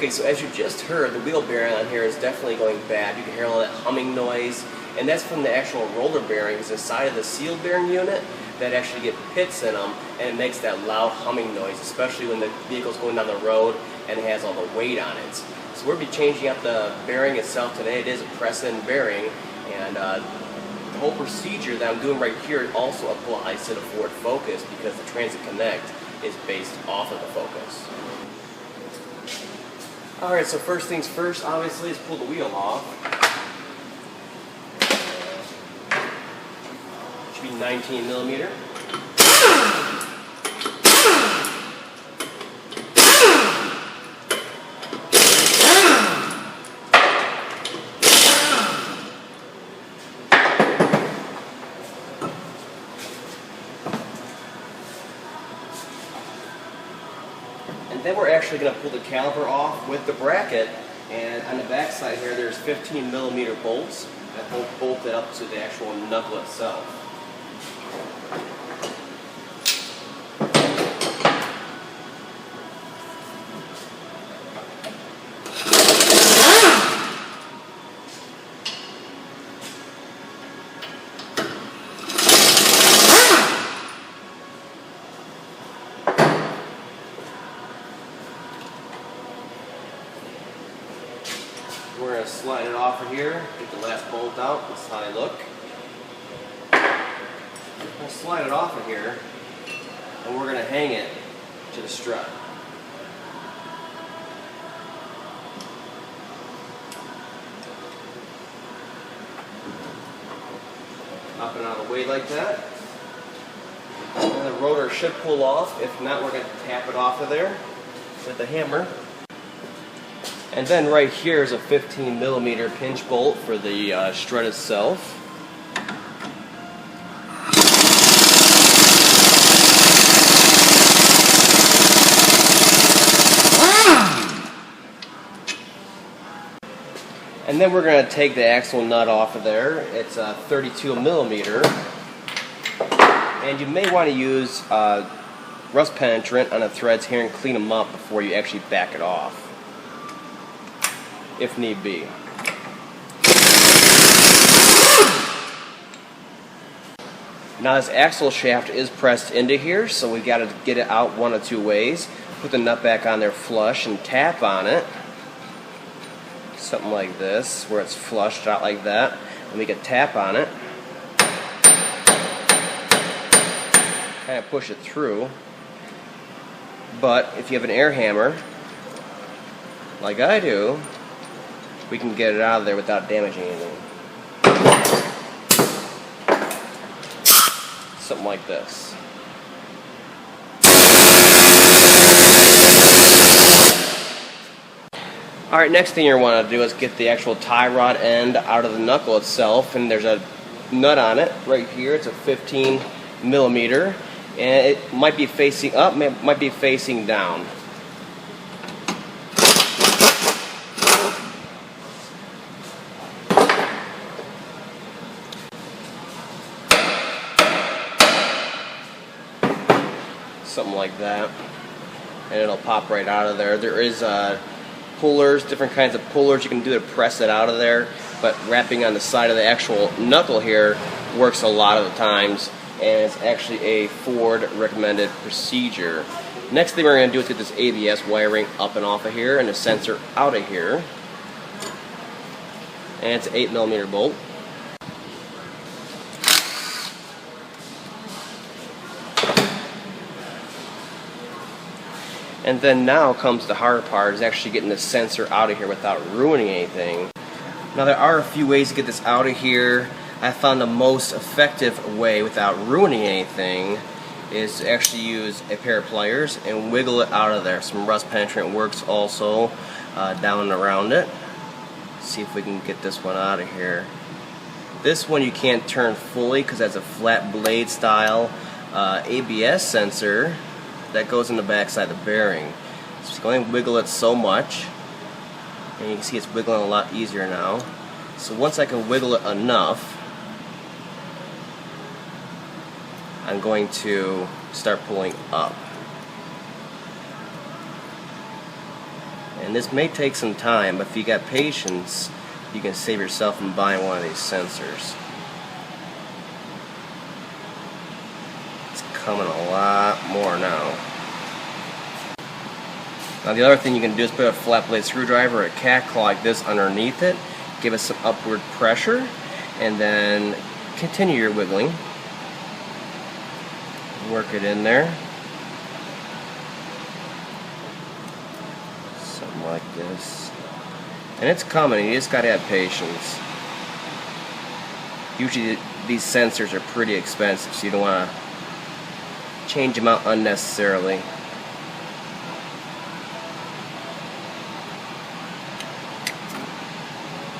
Okay, so as you just heard, the wheel bearing on here is definitely going bad. You can hear all that humming noise, and that's from the actual roller bearings inside of the seal bearing unit that actually get pits in them, and it makes that loud humming noise, especially when the vehicle's going down the road and it has all the weight on it. So we'll be changing out the bearing itself today. It is a press-in bearing, and the whole procedure that I'm doing right here also applies to the Ford Focus because the Transit Connect is based off of the Focus. Alright, so first things first, obviously, is pull the wheel off. Should be 19 millimeter. And then we're actually going to pull the caliper off with the bracket, and on the back side here there's 15 millimeter bolts that bolt it up to the actual knuckle itself. We're going to slide it off of here, get the last bolt out, that's how I look. We'll slide it off of here, and we're going to hang it to the strut. Up and out of the way like that. And the rotor should pull off. If not, we're going to tap it off of there with the hammer. And then right here is a 15 millimeter pinch bolt for the strut itself. And then we're going to take the axle nut off of there. It's a 32 millimeter. And you may want to use rust penetrant on the threads here and clean them up before you actually back it off, if need be. Now this axle shaft is pressed into here, so we got to get it out one of two ways. Put the nut back on there flush and tap on it. Something like this, where it's flushed out like that. And we can tap on it. Kind of push it through. But if you have an air hammer, like I do, we can get it out of there without damaging anything. Something like this. Alright, next thing you want to do is get the actual tie rod end out of the knuckle itself, and there's a nut on it right here. It's a 15 millimeter, and it might be facing up, might be facing down. Something like that, and it'll pop right out of there. There is pullers, different kinds of pullers you can do to press it out of there, but wrapping on the side of the actual knuckle here works a lot of the times, and it's actually a Ford recommended procedure. Next thing we're going to do is get this ABS wiring up and off of here and the sensor out of here, and it's an 8 millimeter bolt. And then now comes the hard part, is actually getting the sensor out of here without ruining anything. Now there are a few ways to get this out of here. I found the most effective way without ruining anything is to actually use a pair of pliers and wiggle it out of there. Some rust penetrant works also down and around it. Let's see if we can get this one out of here. This one you can't turn fully because that's a flat blade style ABS sensor that goes in the back side of the bearing. So just go ahead and wiggle it so much, and you can see it's wiggling a lot easier now. So once I can wiggle it enough, I'm going to start pulling up. And this may take some time, but if you got patience, you can save yourself from buying one of these sensors. It's coming a lot more now. Now the other thing you can do is put a flat blade screwdriver or a cat claw like this underneath it, give it some upward pressure, and then continue your wiggling. Work it in there. Something like this. And it's coming, you just gotta have patience. Usually these sensors are pretty expensive, so you don't want to change them out unnecessarily.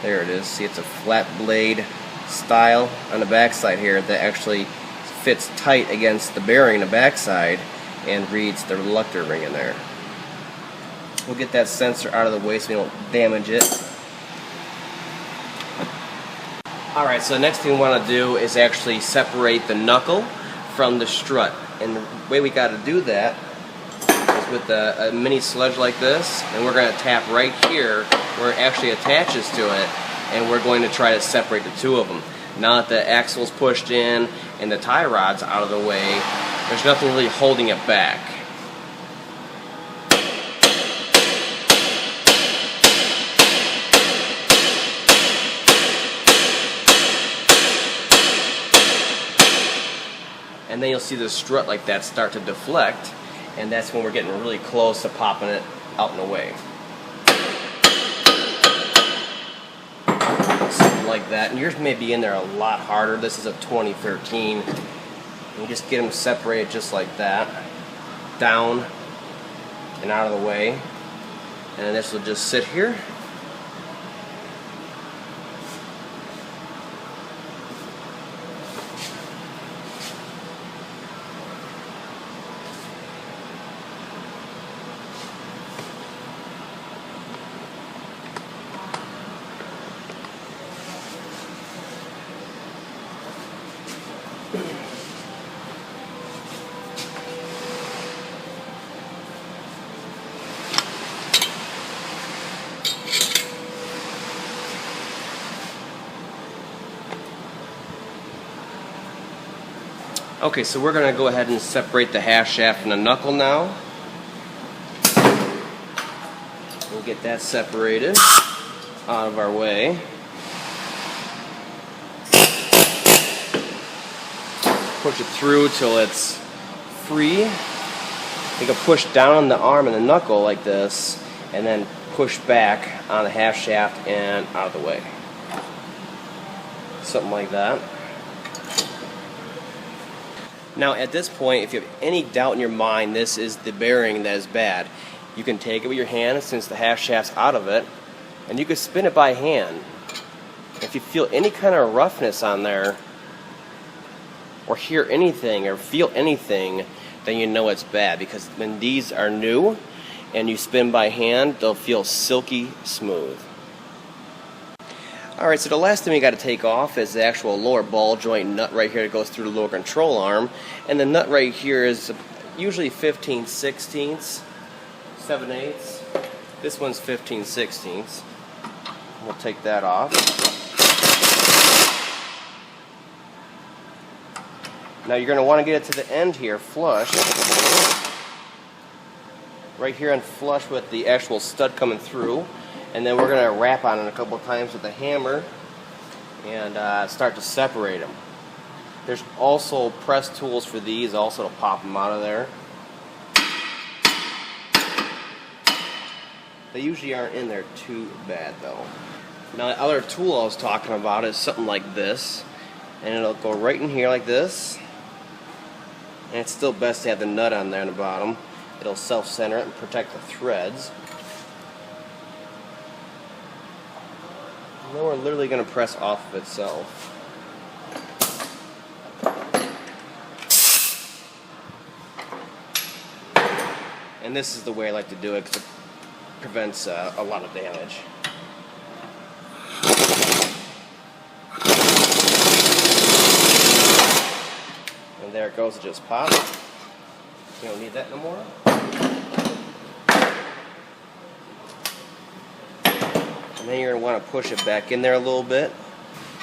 There it is. See, it's a flat blade style on the backside here that actually fits tight against the bearing on the backside and reads the reluctor ring in there. We'll get that sensor out of the way so we don't damage it. Alright, so the next thing we want to do is actually separate the knuckle from the strut. And the way we got to do that is with a mini sludge like this, and we're going to tap right here where it actually attaches to it, and we're going to try to separate the two of them. Now that the axle's pushed in and the tie rod's out of the way, there's nothing really holding it back. And then you'll see the strut like that start to deflect, and that's when we're getting really close to popping it out and away. Something like that. And yours may be in there a lot harder. This is a 2013. You just get them separated just like that, down and out of the way. And then this will just sit here. Okay, so we're going to go ahead and separate the half shaft from the knuckle now. We'll get that separated out of our way. Push it through till it's free. You can push down on the arm and the knuckle like this, and then push back on the half shaft and out of the way. Something like that. Now at this point, if you have any doubt in your mind this is the bearing that is bad, you can take it with your hand since the half shaft's out of it, and you can spin it by hand. If you feel any kind of roughness on there, or hear anything, or feel anything, then you know it's bad, because when these are new and you spin by hand, they'll feel silky smooth. Alright, so the last thing we got to take off is the actual lower ball joint nut right here that goes through the lower control arm. And the nut right here is usually 15/16, 7/8. This one's 15/16. We'll take that off. Now you're going to want to get it to the end here, flush. Right here and flush with the actual stud coming through. And then we're going to wrap on it a couple times with a hammer and start to separate them. There's also press tools for these also to pop them out of there. They usually aren't in there too bad though. Now the other tool I was talking about is something like this. And it'll go right in here like this. And it's still best to have the nut on there on the bottom. It'll self-center it and protect the threads. And then we're literally going to press off of itself. And this is the way I like to do it because it prevents a lot of damage. And there it goes, it just pops. You don't need that no more. And then you're going to want to push it back in there a little bit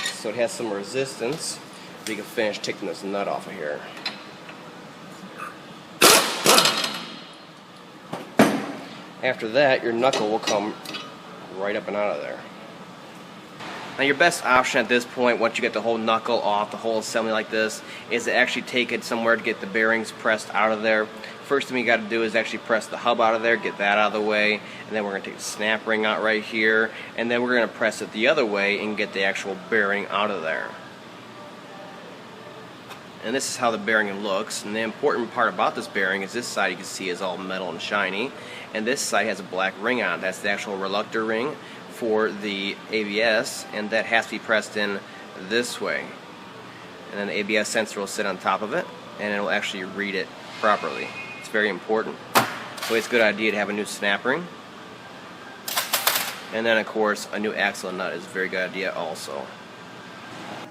so it has some resistance so you can finish taking this nut off of here. After that, your knuckle will come right up and out of there. Now your best option at this point, once you get the whole knuckle off, the whole assembly like this, is to actually take it somewhere to get the bearings pressed out of there. First thing you got to do is actually press the hub out of there, get that out of the way, and then we're going to take the snap ring out right here, and then we're going to press it the other way and get the actual bearing out of there. And this is how the bearing looks. And the important part about this bearing is this side you can see is all metal and shiny, and this side has a black ring on it. That's the actual reluctor ring for the ABS, and that has to be pressed in this way. And then the ABS sensor will sit on top of it, and it will actually read it properly. It's very important. So it's a good idea to have a new snap ring. And then of course a new axle nut is a very good idea also.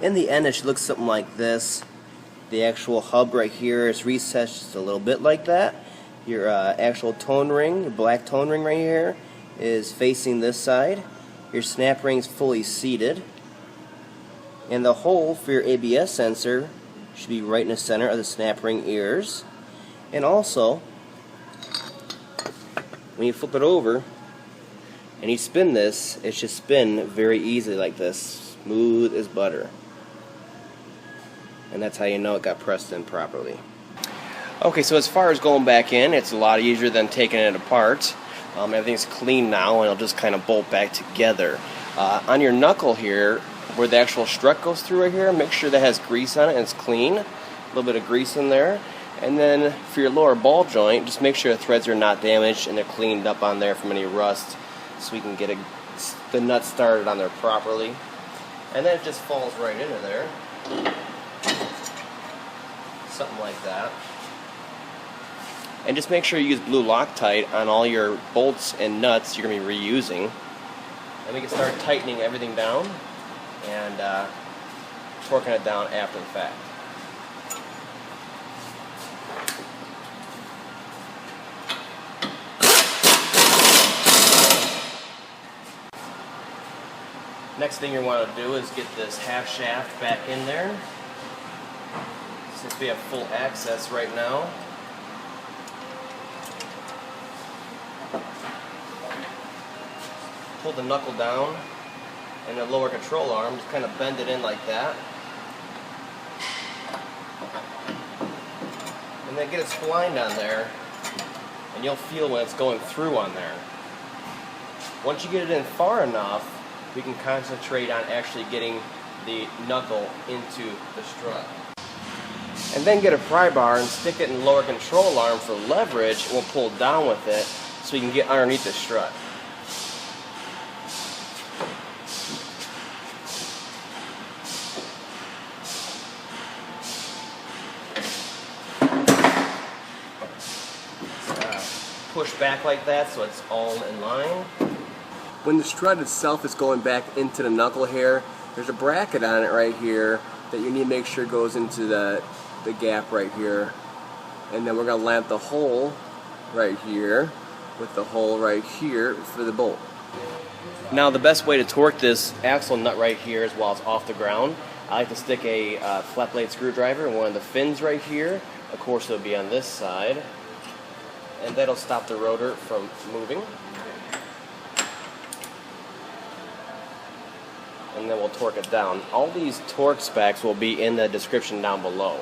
In the end it should look something like this. The actual hub right here is recessed just a little bit like that. Your actual tone ring, your black tone ring right here, is facing this side. Your snap ring is fully seated. And the hole for your ABS sensor should be right in the center of the snap ring ears. And also, when you flip it over and you spin this, it should spin very easily like this, smooth as butter. And that's how you know it got pressed in properly. Okay, so as far as going back in, it's a lot easier than taking it apart. Everything's clean now, and it'll just kind of bolt back together. On your knuckle here, where the actual strut goes through right here, make sure that has grease on it and it's clean. A little bit of grease in there. And then for your lower ball joint, just make sure the threads are not damaged and they're cleaned up on there from any rust, so we can get the nut started on there properly. And then it just falls right into there. Something like that. And just make sure you use blue Loctite on all your bolts and nuts you're going to be reusing. And we can start tightening everything down and torquing it down after the fact. Next thing you want to do is get this half shaft back in there. Since we have full access right now. Pull the knuckle down and the lower control arm, just kind of bend it in like that. And then get it splined on there, and you'll feel when it's going through on there. Once you get it in far enough, we can concentrate on actually getting the knuckle into the strut. And then get a pry bar and stick it in the lower control arm for leverage, and we'll pull down with it so we can get underneath the strut. Push back like that so it's all in line. When the strut itself is going back into the knuckle here, there's a bracket on it right here that you need to make sure goes into the gap right here. And then we're going to lamp the hole right here with the hole right here for the bolt. Now the best way to torque this axle nut right here is while it's off the ground. I like to stick a flat blade screwdriver in one of the fins right here. Of course it'll be on this side. And that'll stop the rotor from moving. And then we'll torque it down. All these torque specs will be in the description down below.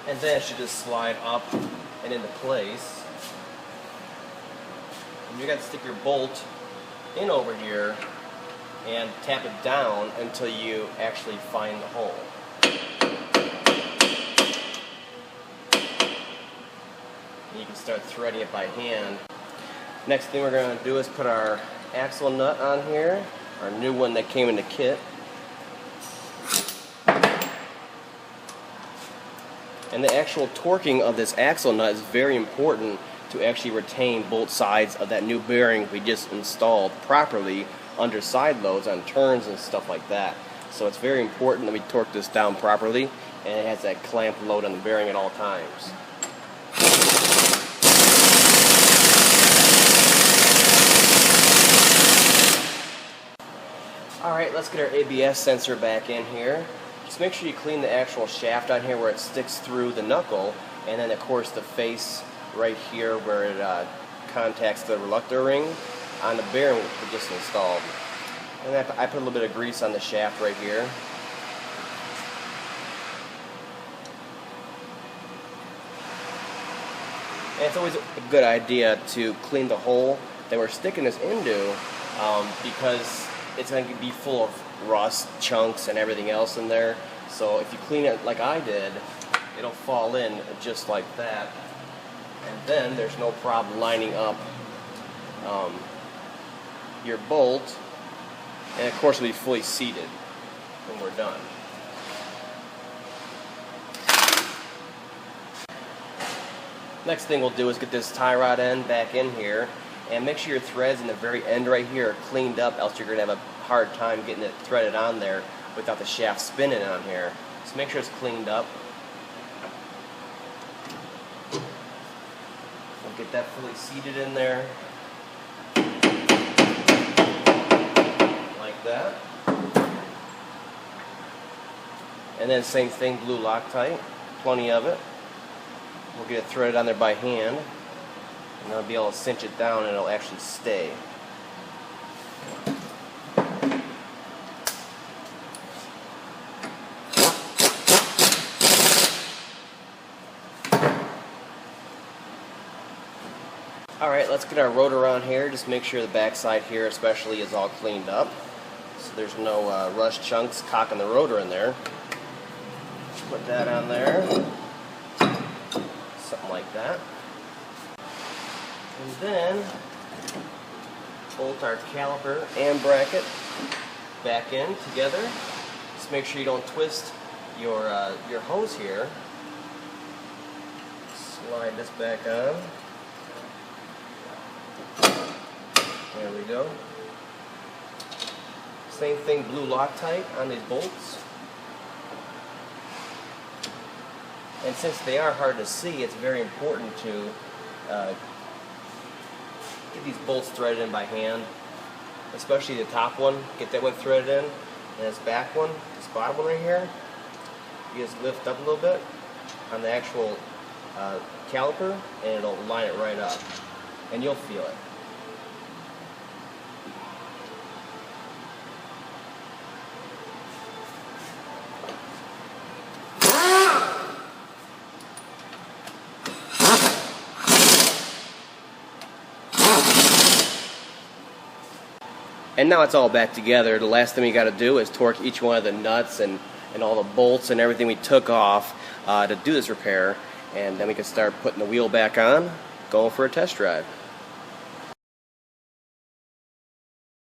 And then it should just slide up and into place. And you got to stick your bolt in over here and tap it down until you actually find the hole. And you can start threading it by hand. Next thing we're going to do is put our axle nut on here, our new one that came in the kit. And the actual torquing of this axle nut is very important to actually retain both sides of that new bearing we just installed properly under side loads on turns and stuff like that. So it's very important that we torque this down properly, and it has that clamp load on the bearing at all times. Alright, let's get our ABS sensor back in here. Just make sure you clean the actual shaft on here where it sticks through the knuckle, and then of course the face right here where it contacts the reluctor ring on the bearing we just installed. And I put a little bit of grease on the shaft right here. And it's always a good idea to clean the hole that we're sticking this into because it's going to be full of rust, chunks, and everything else in there. So if you clean it like I did, it'll fall in just like that. And then there's no problem lining up your bolt. And of course it'll be fully seated when we're done. Next thing we'll do is get this tie rod end back in here, and make sure your threads in the very end right here are cleaned up, else you're going to have a hard time getting it threaded on there without the shaft spinning on here. So make sure it's cleaned up. We'll get that fully seated in there. Like that. And then same thing, blue Loctite, plenty of it. We'll get it threaded on there by hand, and I'll be able to cinch it down and it'll actually stay. Alright, let's get our rotor on here. Just make sure the backside here especially is all cleaned up, so there's no rust chunks cocking the rotor in there. Put that on there. Something like that. And then bolt our caliper and bracket back in together. Just make sure you don't twist your hose here. Slide this back on. There we go. Same thing, blue Loctite on these bolts. And since they are hard to see, it's very important to get these bolts threaded in by hand, especially the top one. Get that one threaded in, and this back one, this bottom one right here, you just lift up a little bit on the actual caliper, and it'll line it right up, and you'll feel it. And now it's all back together. The last thing we got to do is torque each one of the nuts and all the bolts and everything we took off to do this repair, and then we can start putting the wheel back on, going for a test drive.